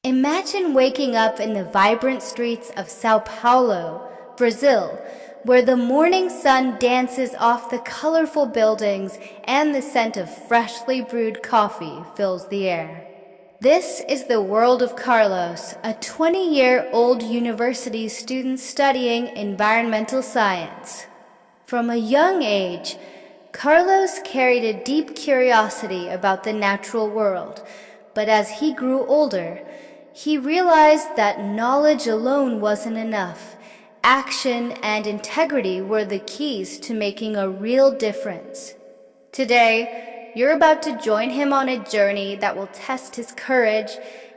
Imagine waking up in the vibrant streets of Sao Paulo, Brazil, where the morning sun dances off the colorful buildings and the scent of freshly brewed coffee fills the air. This is the world of Carlos, a 20-year-old university student studying environmental science. From a young age, Carlos carried a deep curiosity about the natural world, but as he grew older, he realized that knowledge alone wasn't enough. Action and integrity were the keys to making a real difference. Today, you're about to join him on a journey that will test his courage,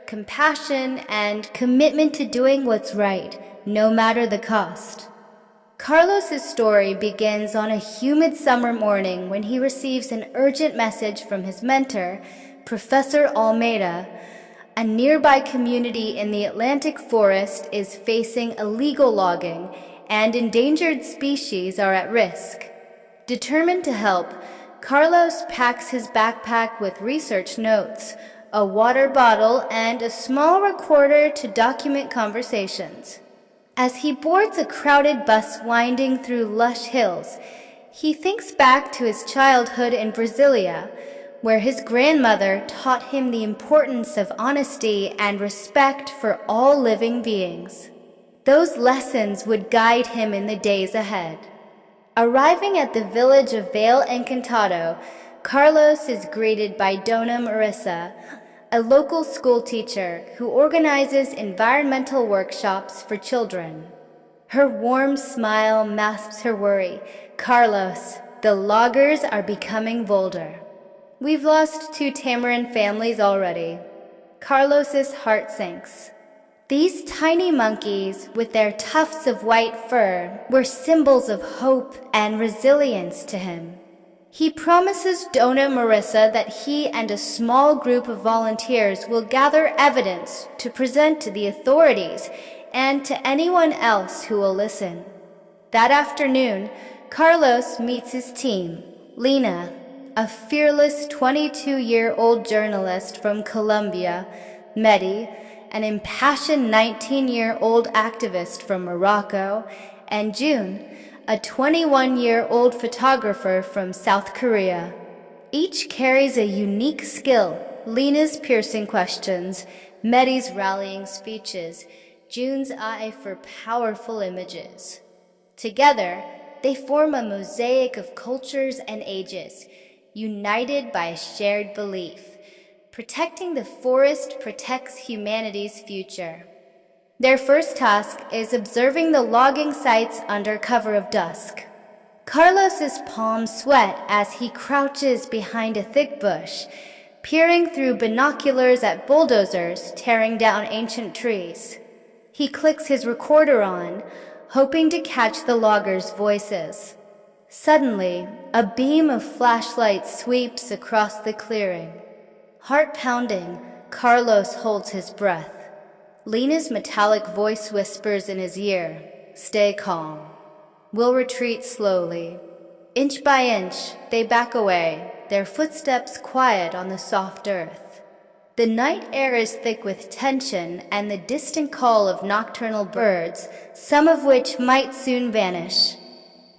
compassion, and commitment to doing what's right, no matter the cost. Carlos's story begins on a humid summer morning when he receives an urgent message from his mentor, Professor Almeida. A nearby community in the Atlantic forest is facing illegal logging, and endangered species are at risk. Determined to help, Carlos packs his backpack with research notes, a water bottle, and a small recorder to document conversations. As he boards a crowded bus winding through lush hills, he thinks back to his childhood in Brasilia, where his grandmother taught him the importance of honesty and respect for all living beings. Those lessons would guide him in the days ahead. Arriving at the village of Vale Encantado, Carlos is greeted by Dona Marissa, a local school teacher who organizes environmental workshops for children. Her warm smile masks her worry. "Carlos, the loggers are becoming bolder. We've lost 2 tamarin families already." Carlos's heart sinks. These tiny monkeys, with their tufts of white fur, were symbols of hope and resilience to him. He promises Dona Marissa that he and a small group of volunteers will gather evidence to present to the authorities and to anyone else who will listen. That afternoon, Carlos meets his team, Lina, a fearless 22-year-old journalist from Colombia, Mehdi, an impassioned 19-year-old activist from Morocco, and June, a 21-year-old photographer from South Korea. Each carries a unique skill: Lina's piercing questions, Mehdi's rallying speeches, June's eye for powerful images. Together, they form a mosaic of cultures and ages, united by a shared belief. Protecting the forest protects humanity's future. Their first task is observing the logging sites under cover of dusk. Carlos's palms sweat as he crouches behind a thick bush, peering through binoculars at bulldozers tearing down ancient trees. He clicks his recorder on, hoping to catch the loggers' voices. Suddenly, a beam of flashlight sweeps across the clearing. Heart pounding, Carlos holds his breath. Lina's metallic voice whispers in his ear, "Stay calm. We'll retreat slowly." Inch by inch, they back away, their footsteps quiet on the soft earth. The night air is thick with tension and the distant call of nocturnal birds, some of which might soon vanish.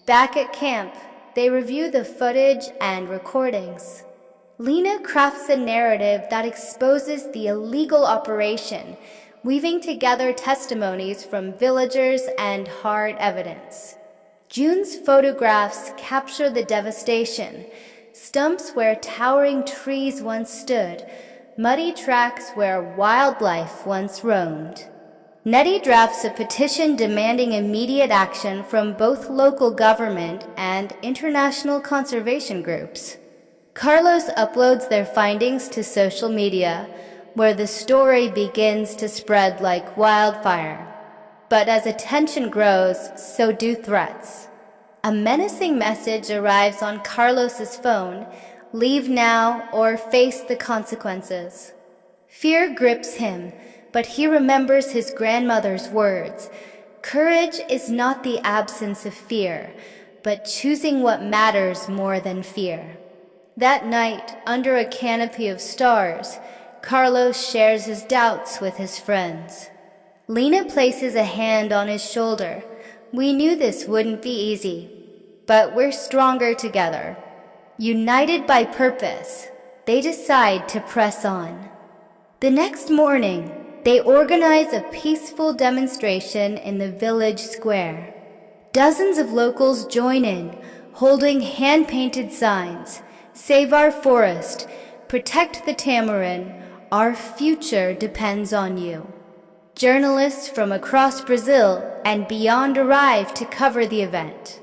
Back at camp, they review the footage and recordings. Lina crafts a narrative that exposes the illegal operation, weaving together testimonies from villagers and hard evidence. June's photographs capture the devastation: stumps where towering trees once stood, muddy tracks where wildlife once roamed. Mehdi drafts a petition demanding immediate action from both local government and international conservation groups. Carlos uploads their findings to social media, where the story begins to spread like wildfire. But as attention grows, so do threats. A menacing message arrives on Carlos's phone: "Leave now or face the consequences." Fear grips him, but he remembers his grandmother's words: "Courage is not the absence of fear, but choosing what matters more than fear." That night, under a canopy of stars, Carlos shares his doubts with his friends. Lena places a hand on his shoulder. We knew this wouldn't be easy, but we're stronger together. United by purpose, they decide to press on. The next morning, they organize a peaceful demonstration in the village square. Dozens of locals join in, holding hand-painted signs. Save our forest, protect the tamarin, our future depends on you. Journalists from across Brazil and beyond arrive to cover the event.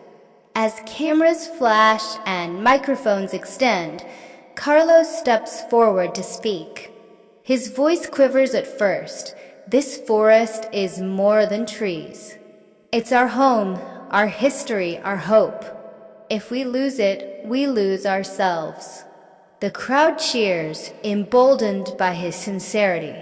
As cameras flash and microphones extend, Carlos steps forward to speak. His voice quivers at first. This forest is more than trees. It's our home, our history, our hope. If we lose it, we lose ourselves. The crowd cheers, emboldened by his sincerity.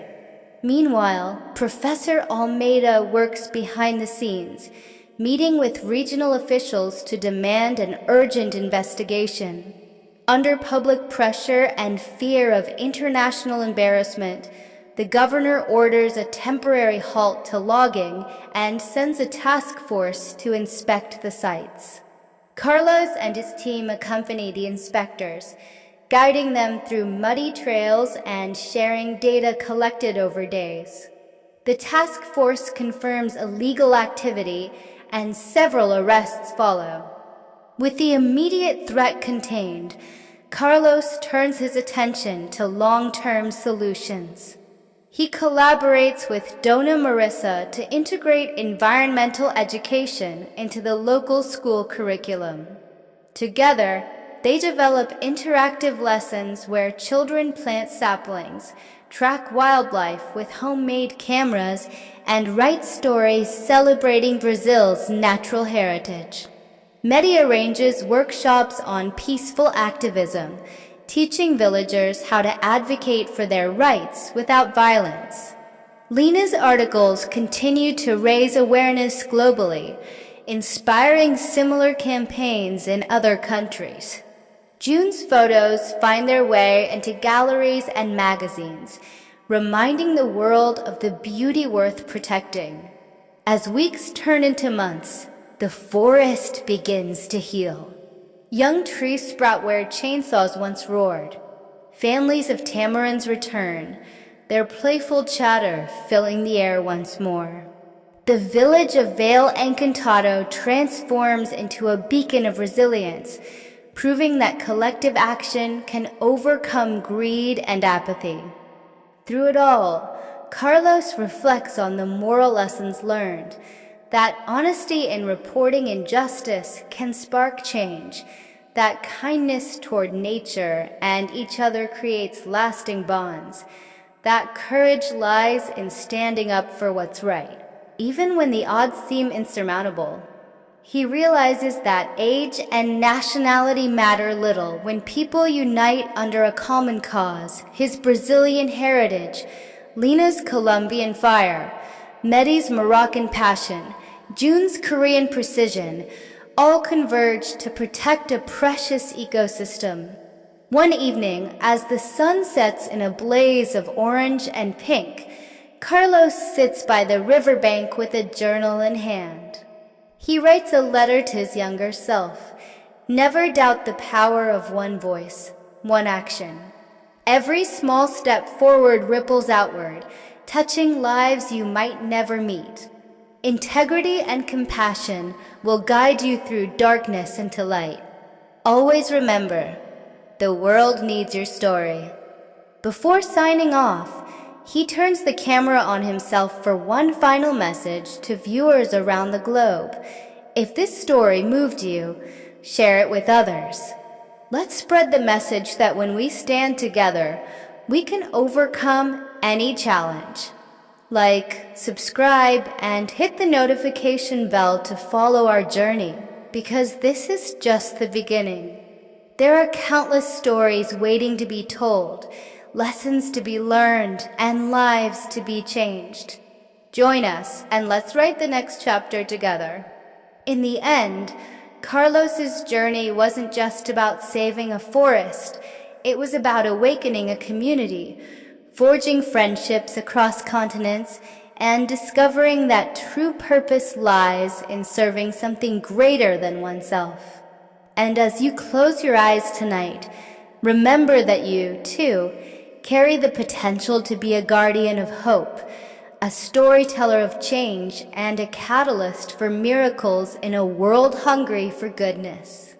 Meanwhile, Professor Almeida works behind the scenes, meeting with regional officials to demand an urgent investigation. Under public pressure and fear of international embarrassment, the governor orders a temporary halt to logging and sends a task force to inspect the sites. Carlos and his team accompany the inspectors, guiding them through muddy trails and sharing data collected over days. The task force confirms illegal activity and several arrests follow. With the immediate threat contained, Carlos turns his attention to long-term solutions. He collaborates with Dona Marissa to integrate environmental education into the local school curriculum. Together, they develop interactive lessons where children plant saplings, track wildlife with homemade cameras, and write stories celebrating Brazil's natural heritage. Medi arranges workshops on peaceful activism, teaching villagers how to advocate for their rights without violence. Lena's articles continue to raise awareness globally, inspiring similar campaigns in other countries. June's photos find their way into galleries and magazines, reminding the world of the beauty worth protecting. As weeks turn into months, the forest begins to heal. Young trees sprout where chainsaws once roared. Families of tamarins return, their playful chatter filling the air once more. The village of Vale Encantado transforms into a beacon of resilience, proving that collective action can overcome greed and apathy. Through it all, Carlos reflects on the moral lessons learned, that honesty in reporting injustice can spark change, that kindness toward nature and each other creates lasting bonds, that courage lies in standing up for what's right, even when the odds seem insurmountable. He realizes that age and nationality matter little when people unite under a common cause: his Brazilian heritage, Lena's Colombian fire, Medi's Moroccan passion, June's Korean precision, all converge to protect a precious ecosystem. One evening, as the sun sets in a blaze of orange and pink, Carlos sits by the riverbank with a journal in hand. He writes a letter to his younger self. Never doubt the power of one voice, one action. Every small step forward ripples outward, touching lives you might never meet. Integrity and compassion will guide you through darkness into light. Always remember, the world needs your story. Before signing off, he turns the camera on himself for one final message to viewers around the globe. If this story moved you, share it with others. Let's spread the message that when we stand together, we can overcome any challenge. Like, subscribe, and hit the notification bell to follow our journey, because this is just the beginning. There are countless stories waiting to be told, lessons to be learned, and lives to be changed. Join us, and let's write the next chapter together. In the end, Carlos's journey wasn't just about saving a forest. It was about awakening a community, forging friendships across continents, and discovering that true purpose lies in serving something greater than oneself. And as you close your eyes tonight, remember that you, too, carry the potential to be a guardian of hope, a storyteller of change, and a catalyst for miracles in a world hungry for goodness.